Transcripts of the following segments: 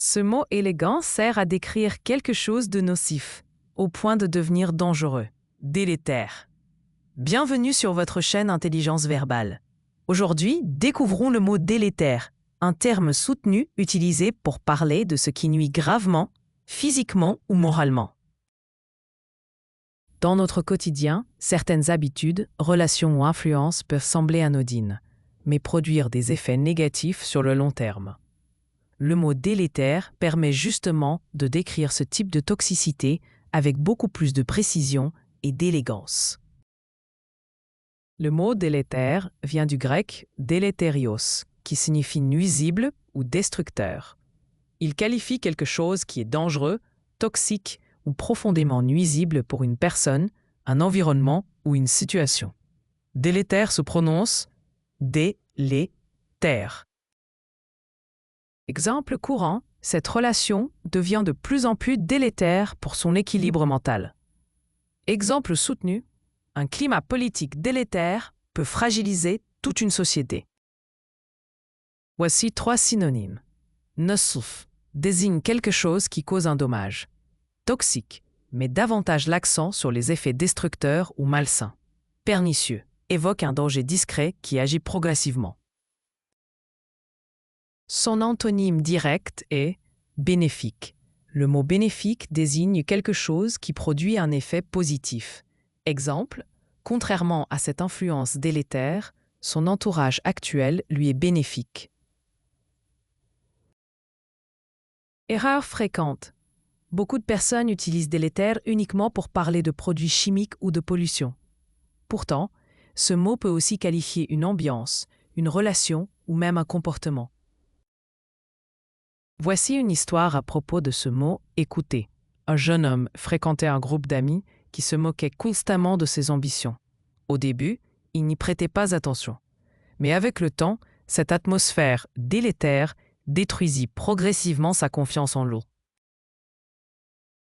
Ce mot élégant sert à décrire quelque chose de nocif, au point de devenir dangereux, délétère. Bienvenue sur votre chaîne Intelligence Verbale. Aujourd'hui, découvrons le mot délétère, un terme soutenu utilisé pour parler de ce qui nuit gravement, physiquement ou moralement. Dans notre quotidien, certaines habitudes, relations ou influences peuvent sembler anodines, mais produire des effets négatifs sur le long terme. Le mot délétère permet justement de décrire ce type de toxicité avec beaucoup plus de précision et d'élégance. Le mot délétère vient du grec délétérios, qui signifie nuisible ou destructeur. Il qualifie quelque chose qui est dangereux, toxique ou profondément nuisible pour une personne, un environnement ou une situation. Délétère se prononce dé-lé-tère. Exemple courant, cette relation devient de plus en plus délétère pour son équilibre mental. Exemple soutenu, un climat politique délétère peut fragiliser toute une société. Voici 3 synonymes. Nocif désigne quelque chose qui cause un dommage. Toxique met davantage l'accent sur les effets destructeurs ou malsains. Pernicieux évoque un danger discret qui agit progressivement. Son antonyme direct est bénéfique. Le mot bénéfique désigne quelque chose qui produit un effet positif. Exemple, contrairement à cette influence délétère, son entourage actuel lui est bénéfique. Erreur fréquente. Beaucoup de personnes utilisent délétère uniquement pour parler de produits chimiques ou de pollution. Pourtant, ce mot peut aussi qualifier une ambiance, une relation ou même un comportement. Voici une histoire à propos de ce mot « écouter ». Un jeune homme fréquentait un groupe d'amis qui se moquait constamment de ses ambitions. Au début, il n'y prêtait pas attention. Mais avec le temps, cette atmosphère délétère détruisit progressivement sa confiance en lui.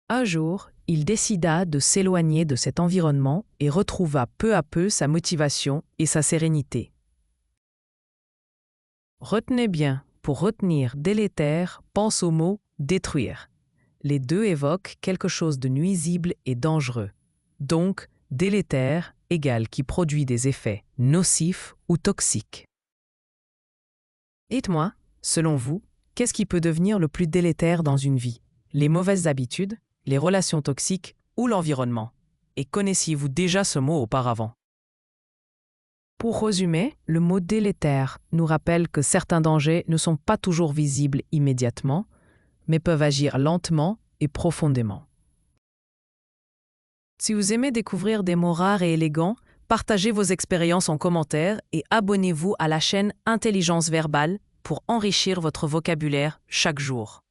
Un jour, il décida de s'éloigner de cet environnement et retrouva peu à peu sa motivation et sa sérénité. Retenez bien, pour retenir délétère, pense au mot « détruire ». Les deux évoquent quelque chose de nuisible et dangereux. Donc, délétère égale qui produit des effets nocifs ou toxiques. Dites-moi, selon vous, qu'est-ce qui peut devenir le plus délétère dans une vie? Les mauvaises habitudes, les relations toxiques ou l'environnement? Et connaissiez-vous déjà ce mot auparavant? Pour résumer, le mot délétère nous rappelle que certains dangers ne sont pas toujours visibles immédiatement, mais peuvent agir lentement et profondément. Si vous aimez découvrir des mots rares et élégants, partagez vos expériences en commentaire et abonnez-vous à la chaîne Intelligence Verbale pour enrichir votre vocabulaire chaque jour.